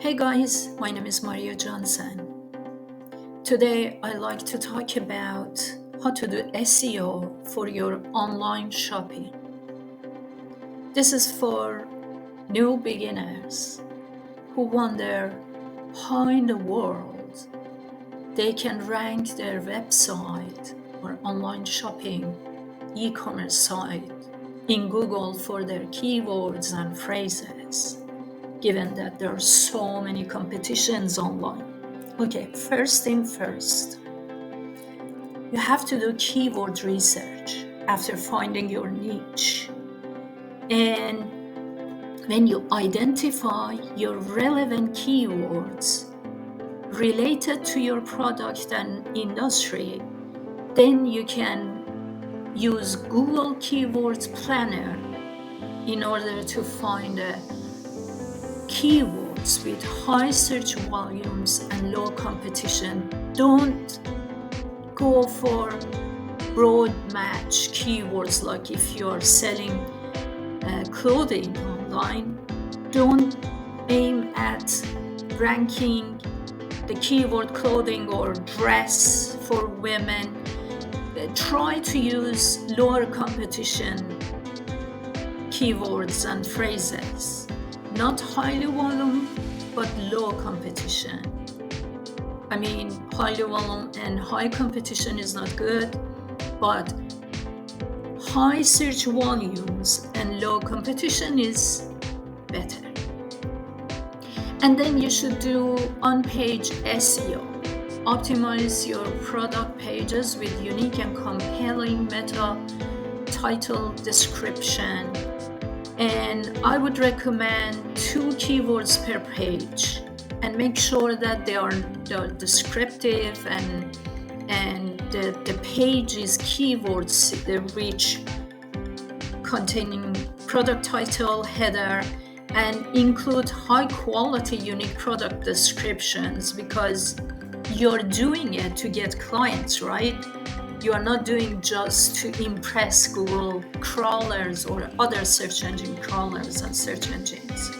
Hey guys, my name is Johnsen. Today I like to talk about how to do SEO for your online shopping. This is for new beginners who wonder how in the world they can rank their website or online shopping e-commerce site in Google for their keywords and phrases, given that there are so many competitions online. Okay, first thing first, you have to do keyword research after finding your niche. And when you identify your relevant keywords related to your product and industry, then you can use Google Keywords Planner in order to find keywords with high search volumes and low competition. Don't go for broad match keywords like if you are selling clothing online. Don't aim at ranking the keyword clothing or dress for women. Try to use lower competition keywords and phrases. Not highly volume, but low competition. I mean, highly volume and high competition is not good, but high search volumes and low competition is better. And then you should do on-page SEO. Optimize your product pages with unique and compelling meta title description. And I would recommend 2 keywords per page, and make sure that they are descriptive and the page is keywords rich, containing product title, header, and include high quality unique product descriptions, because you're doing it to get clients, right? You are not doing just to impress Google crawlers or other search engine crawlers and search engines.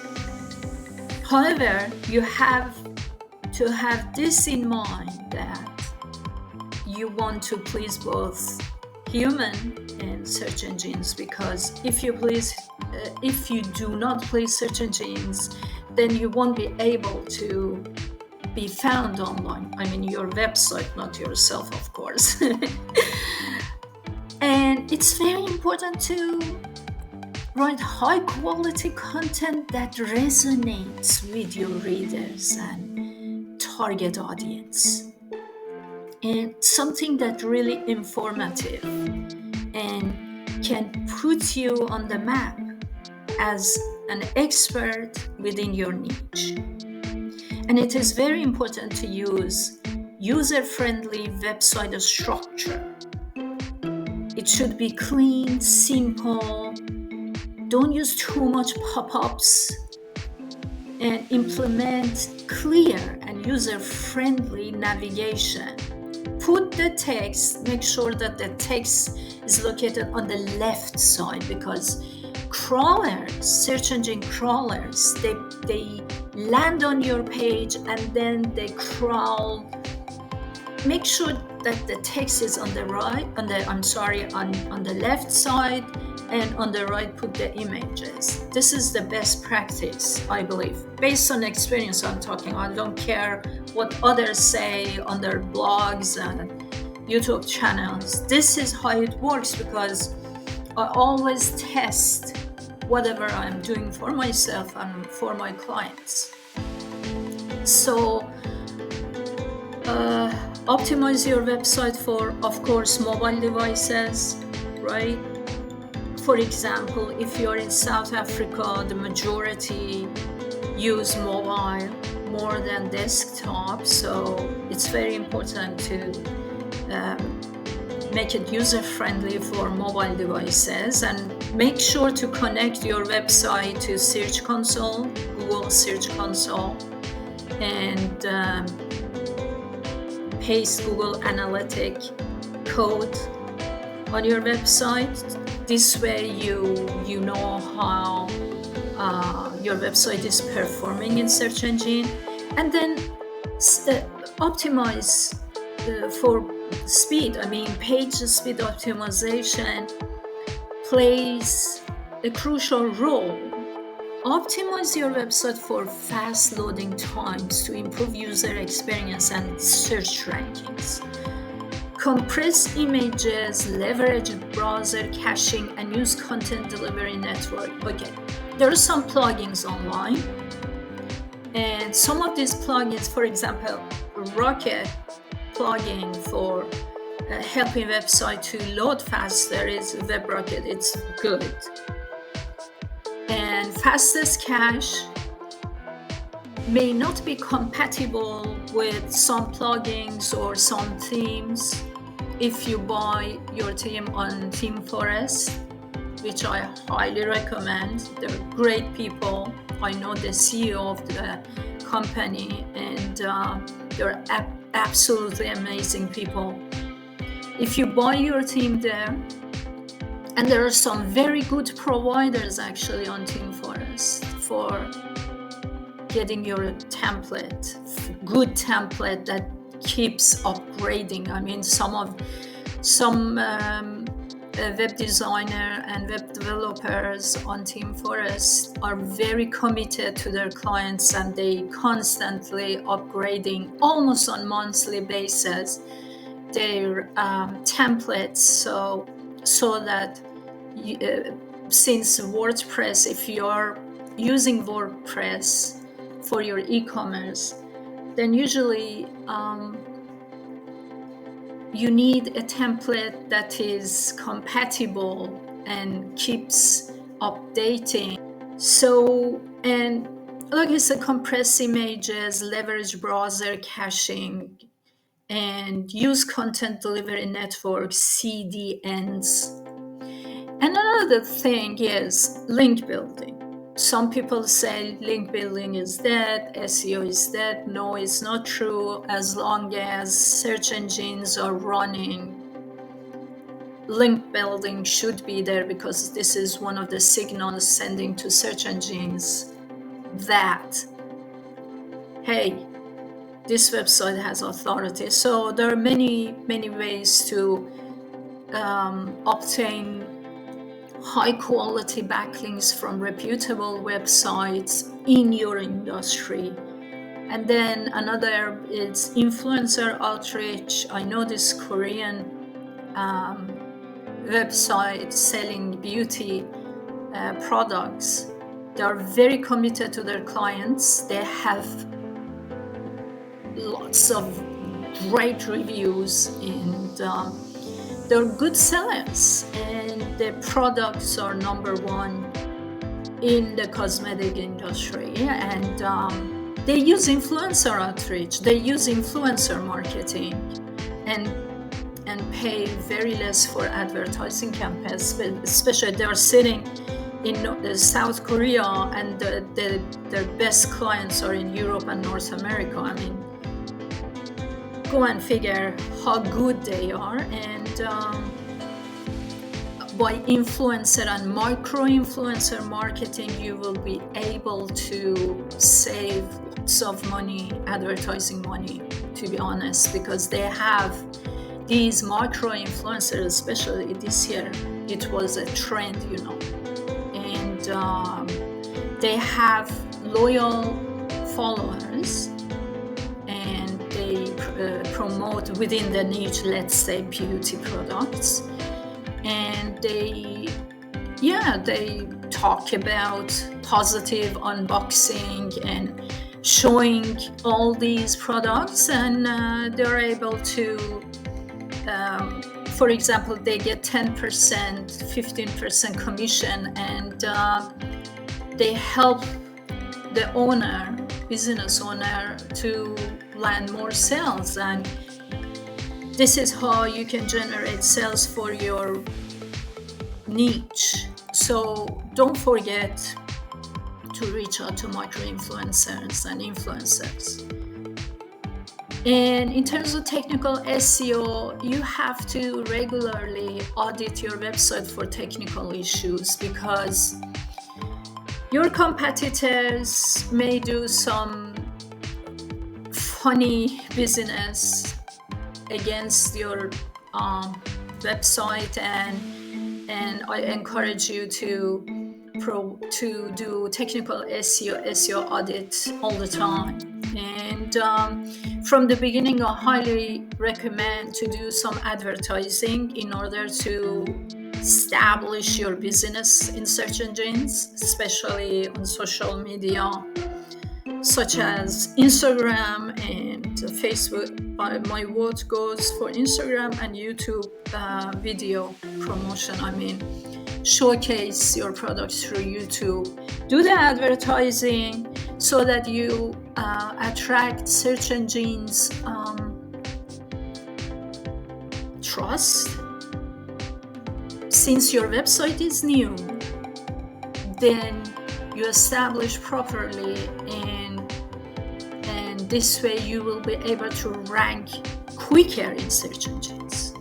However, you have to have this in mind, that you want to please both human and search engines, because if you do not please search engines, then you won't be able to be found online. I mean, your website, not yourself, of course. And it's very important to write high quality content that resonates with your readers and target audience, and something that really informative and can put you on the map as an expert within your niche. And it is very important to use user-friendly website structure. It should be clean, simple. Don't use too much pop-ups, and implement clear and user-friendly navigation. Put the text, make sure that the text is located on the left side, because crawlers, search engine crawlers, they land on your page and then they crawl. Make sure that the text is on the right, on the left side, and on the right put the images. This is the best practice, I believe. Based on experience I'm talking, I don't care what others say on their blogs and YouTube channels. This is how it works, because I always test whatever I'm doing for myself and for my clients. So optimize your website for, of course, mobile devices, right? For example, if you're in South Africa, the majority use mobile more than desktop, so it's very important to make it user-friendly for mobile devices, and make sure to connect your website to Search Console, Google Search Console, and paste Google Analytic code on your website. This way you know how your website is performing in search engine, and then optimize for speed. I mean, page speed optimization plays a crucial role. Optimize your website for fast loading times to improve user experience and search rankings. Compress images, leverage browser caching, and use content delivery network. Okay, there are some plugins online, and some of these plugins, for example, Rocket plugin for helping website to load faster is WebRocket. It's good. And fastest cache may not be compatible with some plugins or some themes. If you buy your theme on ThemeForest, which I highly recommend, they're great people. I know the CEO of the company, and they're absolutely amazing people. If you buy your theme there, and there are some very good providers actually on ThemeForest for getting your template, good template that keeps upgrading. I mean, some web designer and web developers on ThemeForest are very committed to their clients, and they constantly upgrading almost on monthly basis their templates, so that since WordPress, if you're using WordPress for your e-commerce, then usually you need a template that is compatible and keeps updating. So, and like I said, compress images, leverage browser caching, and use content delivery network, CDNs. And another thing is link building. Some people say link building is dead, SEO is dead. No, it's not true. As long as search engines are running, link building should be there, because this is one of the signals sending to search engines that, hey, this website has authority. So there are many ways to obtain high quality backlinks from reputable websites in your industry. And then another is influencer outreach. I know this Korean website selling beauty products. They are very committed to their clients. They have lots of great reviews, and they're good sellers, and their products are number one in the cosmetic industry. And they use influencer outreach, they use influencer marketing, and pay very less for advertising campaigns, especially they're sitting in South Korea, and their best clients are in Europe and North America. I mean, go and figure how good they are. And by influencer and micro-influencer marketing, you will be able to save lots of money, advertising money, to be honest, because they have these micro-influencers, especially this year, it was a trend, and they have loyal followers, and they promote within the niche, let's say beauty products, and they talk about positive unboxing and showing all these products, and they're able to, for example, they get 10%, 15% commission, and they help the business owner to land more sales. And this is how you can generate sales for your niche. So don't forget to reach out to micro-influencers and influencers. And in terms of technical SEO, you have to regularly audit your website for technical issues, because Your competitors may do some funny business against your website, and I encourage you to do technical SEO audits all the time. And from the beginning, I highly recommend to do some advertising in order to establish your business in search engines, especially on social media such as Instagram and Facebook. My vote goes for Instagram and YouTube video promotion. I mean, showcase your products through YouTube. Do the advertising so that you attract search engines trust. Since your website is new, then you establish properly, and this way you will be able to rank quicker in search engines.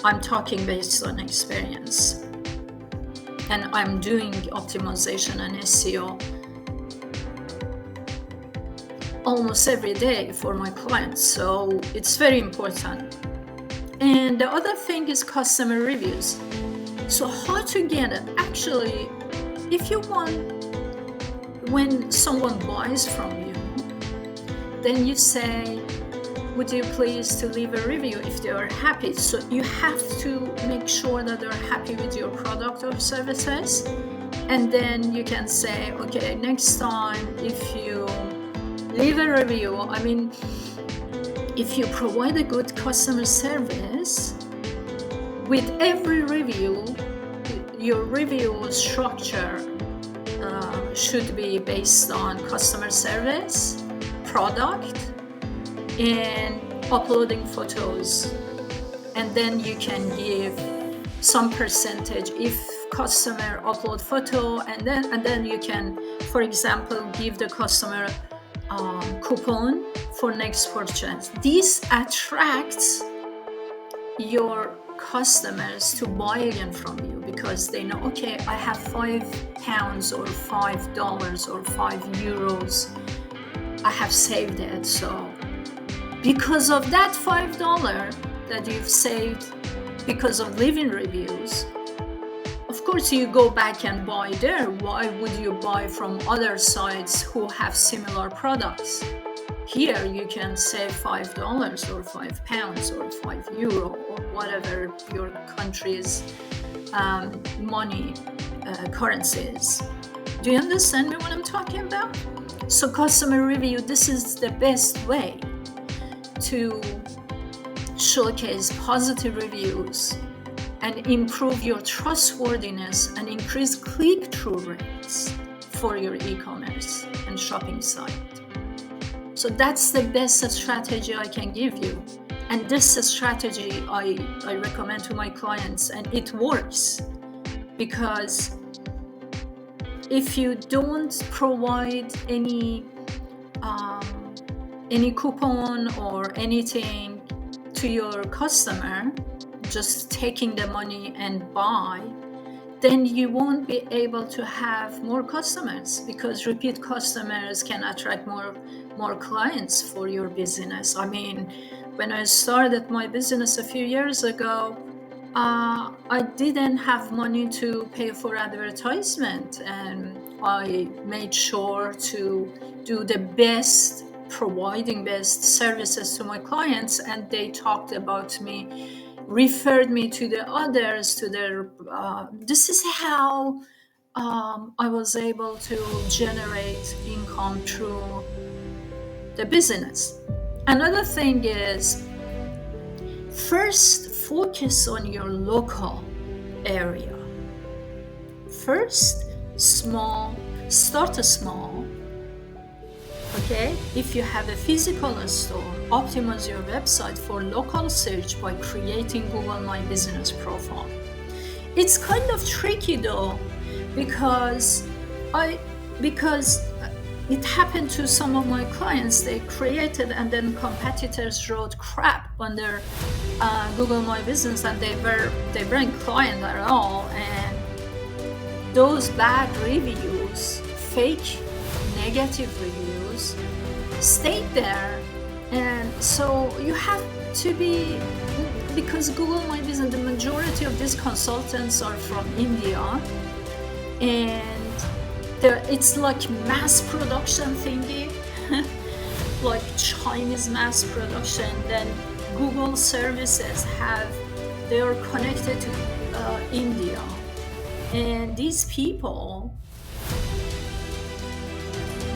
I'm talking based on experience, and I'm doing optimization and SEO almost every day for my clients, so it's very important. And the other thing is customer reviews. So how to get it? Actually, if you want, when someone buys from you, then you say, would you please to leave a review if they are happy? So you have to make sure that they're happy with your product or services. And then you can say, okay, next time if you leave a review, I mean, if you provide a good customer service, with every review, your review structure should be based on customer service, product, and uploading photos. And then you can give some percentage if customer upload photo, and then you can, for example, give the customer coupon for next purchase. This attracts your customers to buy again from you because they know, okay, I have £5 or $5 or €5. I have saved it. So because of that $5 that you've saved because of leaving reviews, of course you go back and buy there. Why would you buy from other sites who have similar products? Here you can save $5 or £5 or €5 or whatever your country's money currency is. Do you understand me what I'm talking about? So customer review, this is the best way to showcase positive reviews and improve your trustworthiness and increase click-through rates for your e-commerce and shopping site. So that's the best strategy I can give you. And this strategy I recommend to my clients, and it works. Because if you don't provide any coupon or anything to your customer, just taking the money and buy, then you won't be able to have more customers, because repeat customers can attract more clients for your business. I mean, when I started my business a few years ago, I didn't have money to pay for advertisement, and I made sure to do the best, providing best services to my clients, and they talked about me, referred me to the others, to their this is how I was able to generate income through the business. Another thing is, first focus on your local area. First, start small. Okay, if you have a physical store, optimize your website for local search by creating Google My Business profile. It's kind of tricky though, because it happened to some of my clients. They created, and then competitors wrote crap on their Google My Business, and they weren't client at all. And those bad reviews reviews, fake negative reviews, stay there. And so you have to be, because Google My Business, the majority of these consultants are from India, and it's like mass production thingy, like Chinese mass production. Then Google services they are connected to India, and these people,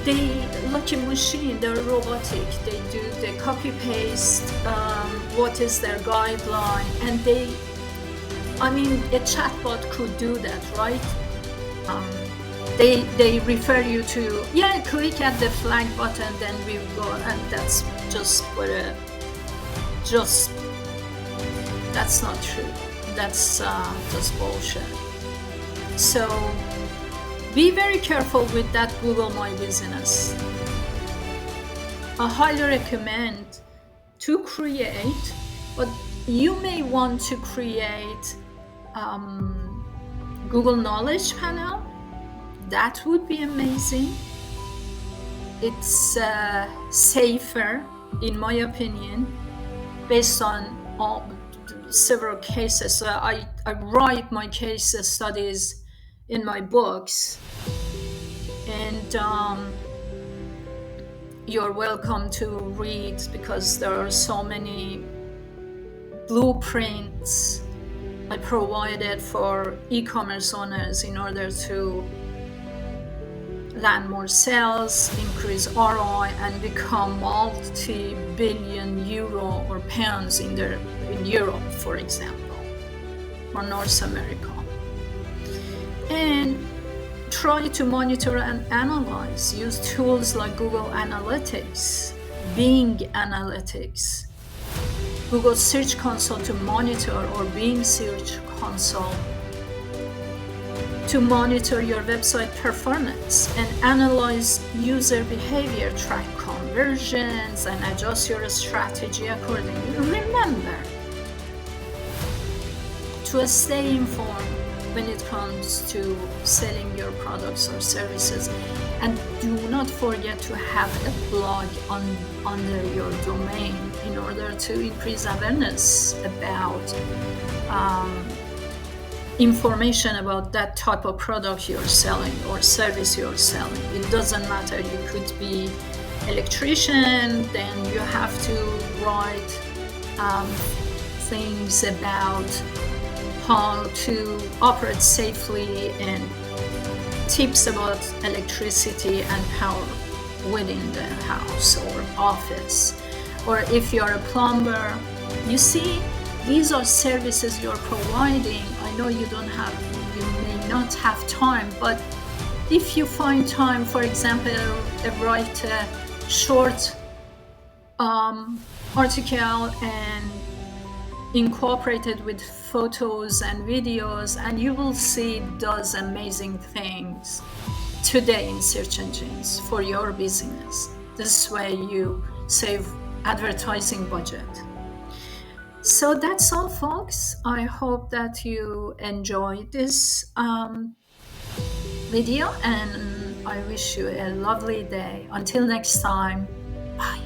they like a machine, they're robotic, they copy paste what is their guideline, and a chatbot could do that, right? They refer you to, click at the flag button, then we go, and that's just that's not true. That's just bullshit. So be very careful with that Google My Business. I highly recommend to create, but you may want to create Google Knowledge Panel. That would be amazing. It's safer, in my opinion, based on several cases. I write my case studies in my books, and you're welcome to read, because there are so many blueprints I provided for e-commerce owners in order to land more sales, increase ROI, and become multi-billion euro or pounds in Europe, for example, or North America. And try to monitor and analyze. Use tools like Google Analytics, Bing Analytics, Google Search Console to monitor, or Bing Search Console to monitor your website performance and analyze user behavior, track conversions, and adjust your strategy accordingly. Remember to stay informed when it comes to selling your products or services, and do not forget to have a blog under your domain in order to increase awareness about information about that type of product you're selling or service you're selling. It doesn't matter. You could be electrician, then you have to write things about how to operate safely and tips about electricity and power within the house or office. Or if you're a plumber, you see, these are services you're providing. I know you may not have time, but if you find time, for example, write a short article and incorporate it with photos and videos, and you will see it does amazing things today in search engines for your business. This way you save advertising budget. So that's all, folks. I hope that you enjoyed this video, and I wish you a lovely day. Until next time, bye.